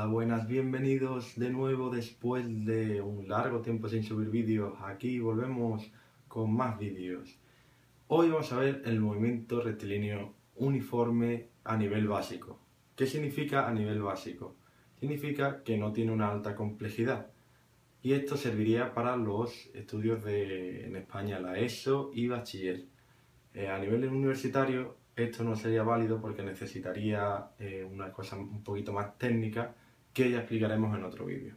Hola, buenas, bienvenidos de nuevo después de un largo tiempo sin subir vídeos. Aquí volvemos con más vídeos. Hoy vamos a ver el movimiento rectilíneo uniforme a nivel básico. ¿Qué significa a nivel básico? Significa que no tiene una alta complejidad. Y esto serviría para los estudios en España, la ESO y bachiller. A nivel universitario esto no sería válido porque necesitaría una cosa un poquito más técnica que ya explicaremos en otro vídeo.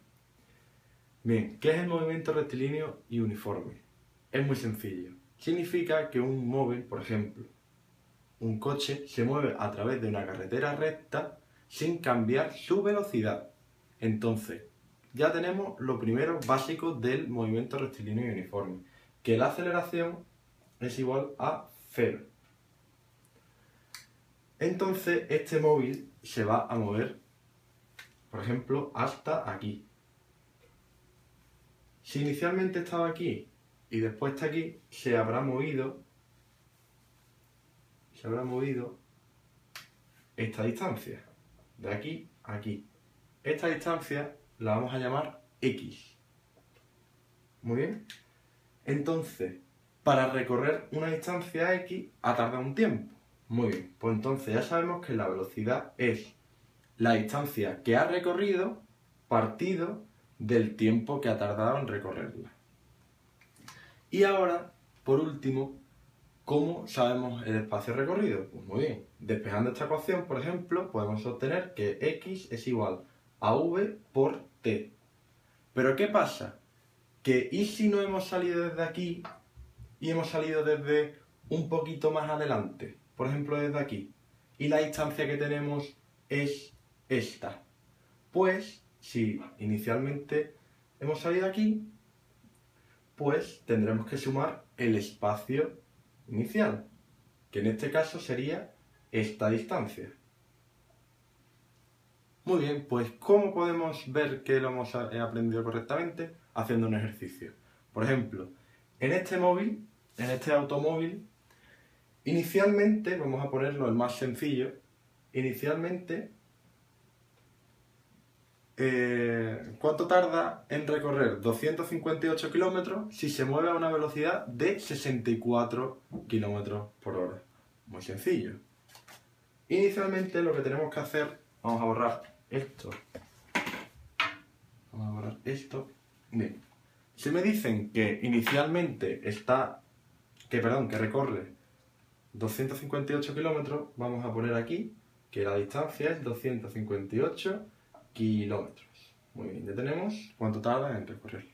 Bien, ¿qué es el movimiento rectilíneo y uniforme? Es muy sencillo. Significa que un móvil, por ejemplo, un coche, se mueve a través de una carretera recta sin cambiar su velocidad. Entonces, ya tenemos lo primero básico del movimiento rectilíneo y uniforme, que la aceleración es igual a 0. Entonces este móvil se va a mover, por ejemplo, hasta aquí. Si inicialmente estaba aquí y después está aquí, se habrá movido esta distancia, de aquí a aquí. Esta distancia la vamos a llamar X. Muy bien. Entonces, para recorrer una distancia X ha tardado un tiempo. Muy bien, pues entonces ya sabemos que la velocidad es la distancia que ha recorrido partido del tiempo que ha tardado en recorrerla. Y ahora, por último, ¿cómo sabemos el espacio recorrido? Pues muy bien, despejando esta ecuación, por ejemplo, podemos obtener que x es igual a v por t. ¿Pero qué pasa? Que ¿y si no hemos salido desde aquí y hemos salido desde un poquito más adelante? Por ejemplo, desde aquí. Y la distancia que tenemos es esta. Pues, si inicialmente hemos salido aquí, pues tendremos que sumar el espacio inicial, que en este caso sería esta distancia. Muy bien, pues ¿cómo podemos ver que lo hemos aprendido correctamente? Haciendo un ejercicio. Por ejemplo, en este automóvil, inicialmente, vamos a ponerlo el más sencillo, inicialmente, ¿cuánto tarda en recorrer 258 kilómetros si se mueve a una velocidad de 64 kilómetros por hora? Muy sencillo. Inicialmente lo que tenemos que hacer, vamos a borrar esto. Vamos a borrar esto. Bien. Si me dicen que inicialmente que recorre 258 kilómetros, vamos a poner aquí que la distancia es 258 kilómetros. Muy bien, ya tenemos cuánto tarda en recorrer.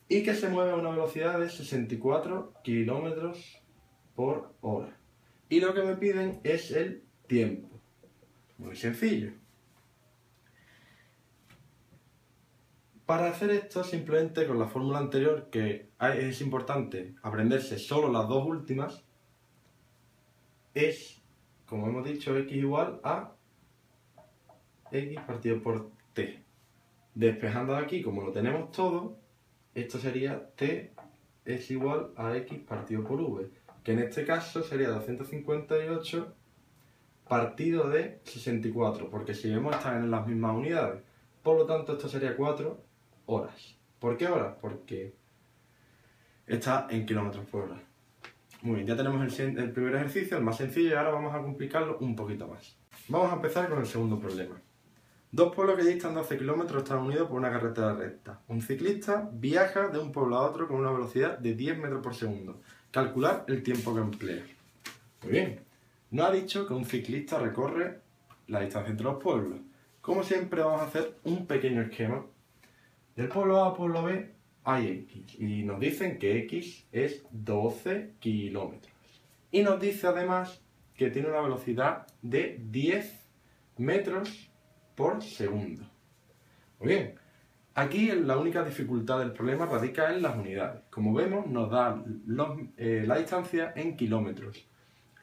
Y que se mueve a una velocidad de 64 kilómetros por hora. Y lo que me piden es el tiempo. Muy sencillo. Para hacer esto, simplemente con la fórmula anterior, que es importante aprenderse solo las dos últimas, es, como hemos dicho, x igual a x partido por t. Despejando de aquí, como lo tenemos todo, esto sería t es igual a x partido por v, que en este caso sería 258 partido de 64, porque si vemos están en las mismas unidades. Por lo tanto, esto sería 4 horas. ¿Por qué horas? Porque está en kilómetros por hora. Muy bien, ya tenemos el primer ejercicio, el más sencillo, y ahora vamos a complicarlo un poquito más. Vamos a empezar con el segundo problema. Dos pueblos que distan 12 kilómetros están unidos por una carretera recta. Un ciclista viaja de un pueblo a otro con una velocidad de 10 metros por segundo. Calcular el tiempo que emplea. Muy bien. Nos ha dicho que un ciclista recorre la distancia entre los pueblos. Como siempre vamos a hacer un pequeño esquema. Del pueblo A al pueblo B hay X. Y nos dicen que X es 12 kilómetros. Y nos dice además que tiene una velocidad de 10 metros por segundo. Muy bien, aquí la única dificultad del problema radica en las unidades. Como vemos, nos da la distancia en kilómetros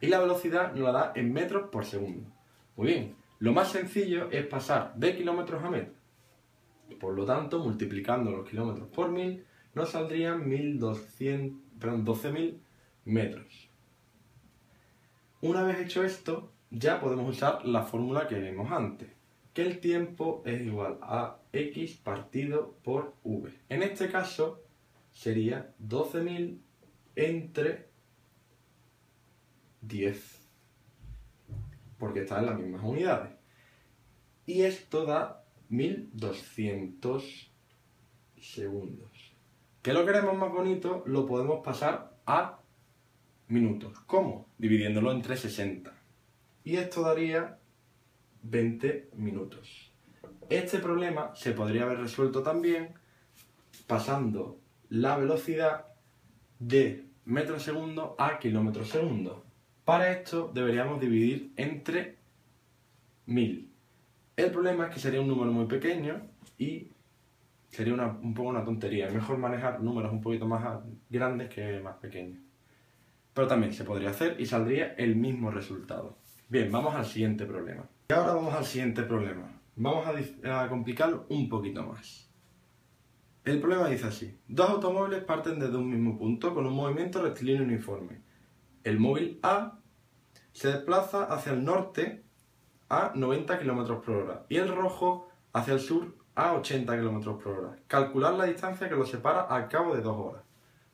y la velocidad nos la da en metros por segundo. Muy bien, lo más sencillo es pasar de kilómetros a metros. Por lo tanto, multiplicando los kilómetros por 1000, nos saldrían 12.000 metros. Una vez hecho esto, ya podemos usar la fórmula que vimos antes, que el tiempo es igual a x partido por v. En este caso sería 12.000 entre 10, porque están en las mismas unidades. Y esto da 1200 segundos. ¿Que lo queremos más bonito? Lo podemos pasar a minutos. ¿Cómo? Dividiéndolo entre 60. Y esto daría 20 minutos. Este problema se podría haber resuelto también pasando la velocidad de metros segundo a kilómetros segundo. Para esto deberíamos dividir entre 1000. El problema es que sería un número muy pequeño y sería un poco una tontería. Es mejor manejar números un poquito más grandes que más pequeños. Pero también se podría hacer y saldría el mismo resultado. Bien, vamos al siguiente problema. Y ahora vamos al siguiente problema. Vamos a complicarlo un poquito más. El problema dice así. Dos automóviles parten desde un mismo punto con un movimiento rectilíneo uniforme. El móvil A se desplaza hacia el norte a 90 km por hora y el rojo hacia el sur a 80 km por hora. Calcular la distancia que los separa al cabo de 2 horas.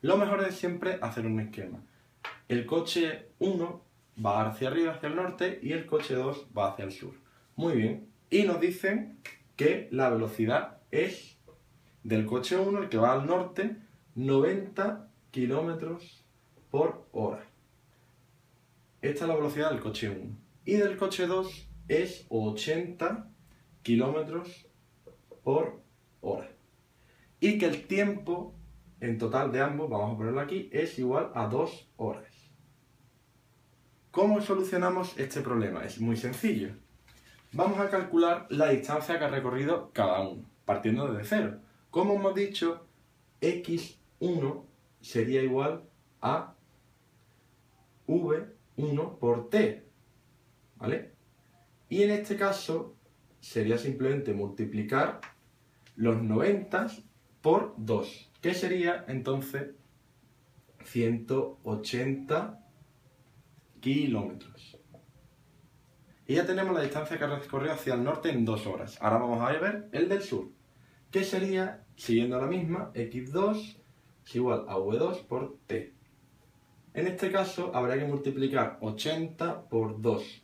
Lo mejor es siempre hacer un esquema. El coche 1 va hacia arriba, hacia el norte, y el coche 2 va hacia el sur. Muy bien. Y nos dicen que la velocidad es del coche 1, el que va al norte, 90 km por hora. Esta es la velocidad del coche 1. Y del coche 2 es 80 km por hora. Y que el tiempo en total de ambos, vamos a ponerlo aquí, es igual a 2 horas. ¿Cómo solucionamos este problema? Es muy sencillo. Vamos a calcular la distancia que ha recorrido cada uno, partiendo desde cero. Como hemos dicho, x1 sería igual a v1 por t, ¿vale? Y en este caso sería simplemente multiplicar los 90 por 2, que sería entonces 180 kilómetros. Y ya tenemos la distancia que ha recorrido hacia el norte en 2 horas. Ahora vamos a ver el del sur, que sería, siguiendo la misma, x2 es igual a v2 por t. En este caso habrá que multiplicar 80 por 2.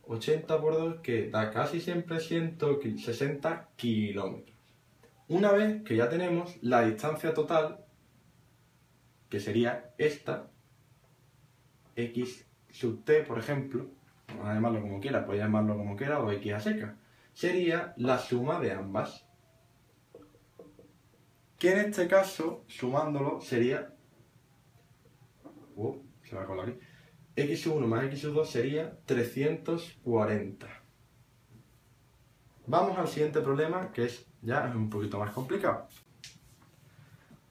80 por 2, que da casi siempre 160 kilómetros. Una vez que ya tenemos la distancia total, que sería esta, x sub t, por ejemplo, vamos a llamarlo como quiera, puedes llamarlo como quiera, o x a seca, sería la suma de ambas. Que en este caso, sumándolo, sería... se va a colar aquí. X sub 1 más x sub 2 sería 340. Vamos al siguiente problema, que ya es un poquito más complicado.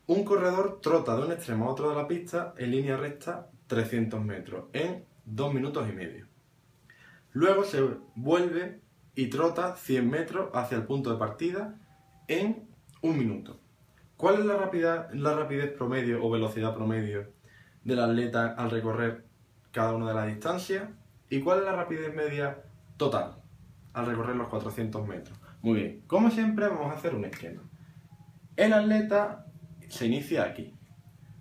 Un corredor trota de un extremo a otro de la pista en línea recta 300 metros en 2 minutos y medio. Luego se vuelve y trota 100 metros hacia el punto de partida en 1 minuto. ¿Cuál es la rapidez promedio o velocidad promedio del atleta al recorrer cada una de las distancias? ¿Y cuál es la rapidez media total al recorrer los 400 metros? Muy bien, como siempre vamos a hacer un esquema. El atleta se inicia aquí,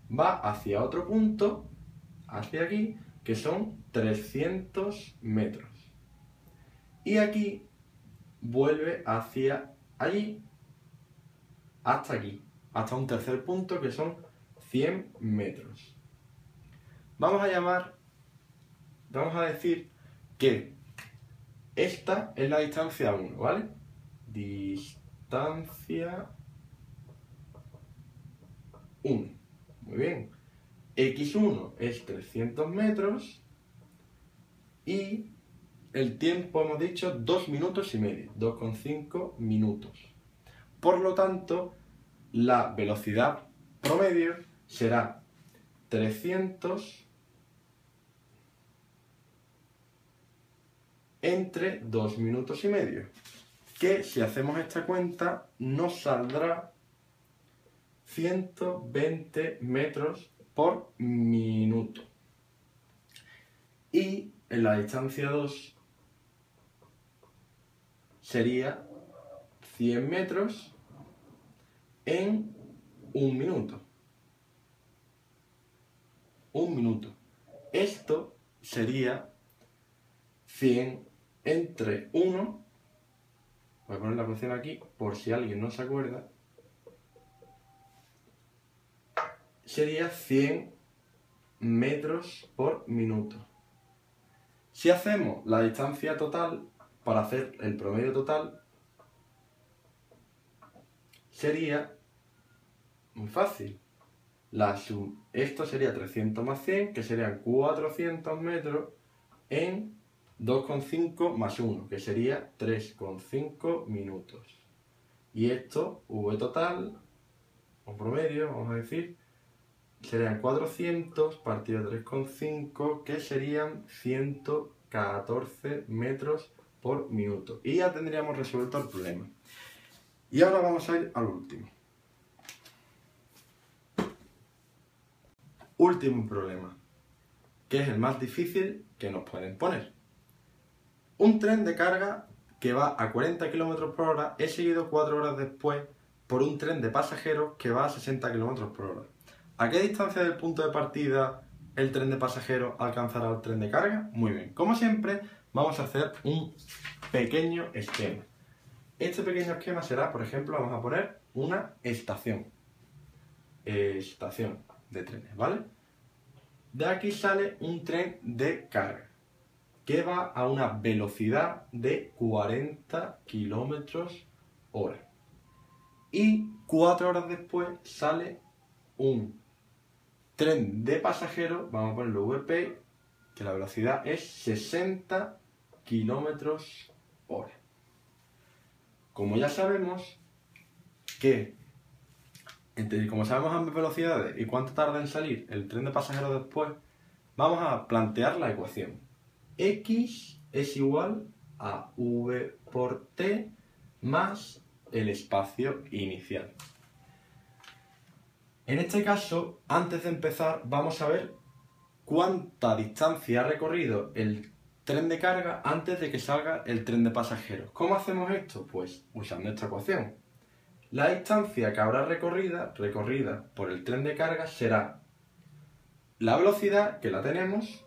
va hacia otro punto, hacia aquí, que son 300 metros. Y aquí vuelve hacia allí, hasta aquí, hasta un tercer punto que son 100 metros. Vamos a decir que esta es la distancia 1, ¿vale? Distancia 1. Muy bien. X1 es 300 metros y el tiempo hemos dicho 2 minutos y medio, 2,5 minutos. Por lo tanto, la velocidad promedio será 300 entre 2 minutos y medio, que si hacemos esta cuenta nos saldrá 120 metros por minuto. Y en la distancia 2 sería 100 metros en 1 minuto. 1 minuto. Esto sería 100 entre 1. Voy a poner la ecuación aquí por si alguien no se acuerda. Sería 100 metros por minuto. Si hacemos la distancia total, para hacer el promedio total, sería muy fácil. Esto sería 300 más 100, que serían 400 metros en 2,5 más 1, que sería 3,5 minutos. Y esto, V total, o promedio, vamos a decir, serían 400 partido de 3,5, que serían 114 metros por minuto. Y ya tendríamos resuelto el problema. Y ahora vamos a ir al último. Último problema, que es el más difícil que nos pueden poner. Un tren de carga que va a 40 km por hora es seguido 4 horas después por un tren de pasajeros que va a 60 km por hora. ¿A qué distancia del punto de partida el tren de pasajeros alcanzará el tren de carga? Muy bien, como siempre vamos a hacer un pequeño esquema. Este pequeño esquema será, por ejemplo, vamos a poner una estación de trenes, ¿vale? De aquí sale un tren de carga que va a una velocidad de 40 km hora. Y 4 horas después sale un tren de pasajeros, vamos a ponerlo VP, que la velocidad es 60 km hora. Como ya sabemos que como sabemos ambas velocidades y cuánto tarda en salir el tren de pasajeros después, vamos a plantear la ecuación. X es igual a V por T más el espacio inicial. En este caso, antes de empezar, vamos a ver cuánta distancia ha recorrido el tren de carga antes de que salga el tren de pasajeros. ¿Cómo hacemos esto? Pues usando esta ecuación. La distancia que habrá recorrida por el tren de carga será la velocidad, que la tenemos,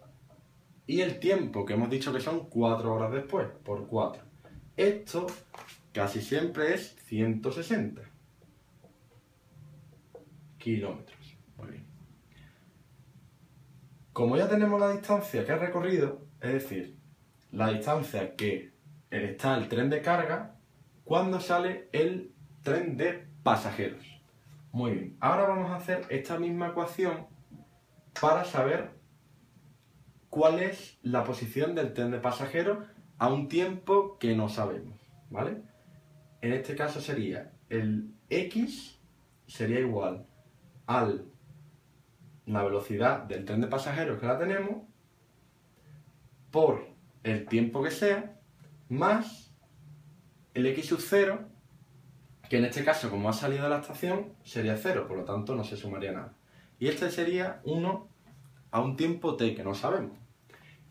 y el tiempo, que hemos dicho que son 4 horas después, por 4. Esto casi siempre es 160 kilómetros. Muy bien. Como ya tenemos la distancia que ha recorrido, es decir, la distancia que está el tren de carga, cuando sale el tren de pasajeros. Muy bien, ahora vamos a hacer esta misma ecuación para saber cuál es la posición del tren de pasajeros a un tiempo que no sabemos, ¿vale? En este caso sería el X sería igual a la velocidad del tren de pasajeros que la tenemos por el tiempo que sea más el X sub 0, que en este caso, como ha salido de la estación, sería 0, por lo tanto no se sumaría nada. Y este sería 1 a un tiempo t que no sabemos.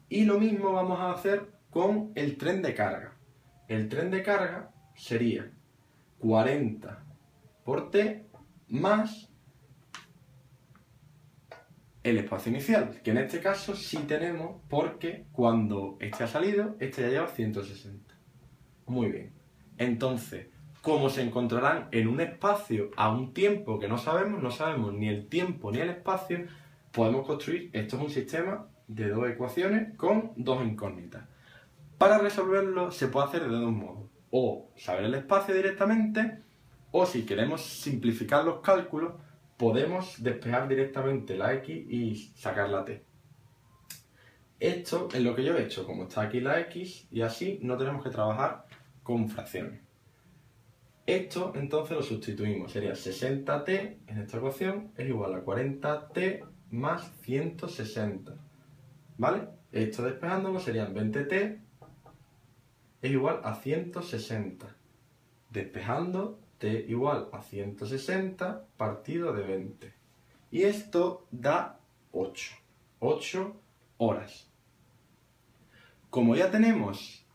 Y lo mismo vamos a hacer con el tren de carga. El tren de carga sería 40 por t más el espacio inicial, que en este caso sí tenemos, porque cuando este ha salido, este ya lleva 160. Muy bien. Entonces, como se encontrarán en un espacio a un tiempo que no sabemos ni el tiempo ni el espacio, podemos construir, esto es un sistema de dos ecuaciones con dos incógnitas. Para resolverlo se puede hacer de dos modos, o saber el espacio directamente, o si queremos simplificar los cálculos, podemos despejar directamente la X y sacar la T. Esto es lo que yo he hecho, como está aquí la X, y así no tenemos que trabajar con fracciones. Esto entonces lo sustituimos, sería 60t en esta ecuación es igual a 40t más 160, ¿vale? Esto despejándolo serían 20t es igual a 160, despejando t igual a 160 partido de 20. Y esto da 8 horas. Como ya tenemos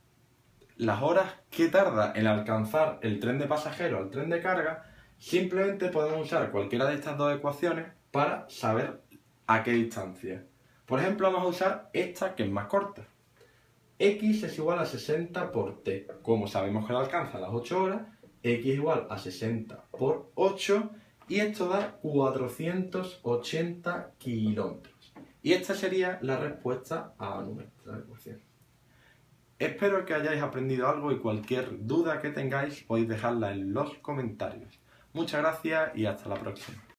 las horas que tarda en alcanzar el tren de pasajeros al tren de carga, simplemente podemos usar cualquiera de estas dos ecuaciones para saber a qué distancia. Por ejemplo, vamos a usar esta que es más corta. X es igual a 60 por t. Como sabemos que lo alcanza a las 8 horas, X es igual a 60 por 8 y esto da 480 kilómetros. Y esta sería la respuesta a nuestra ecuación. Espero que hayáis aprendido algo y cualquier duda que tengáis podéis dejarla en los comentarios. Muchas gracias y hasta la próxima.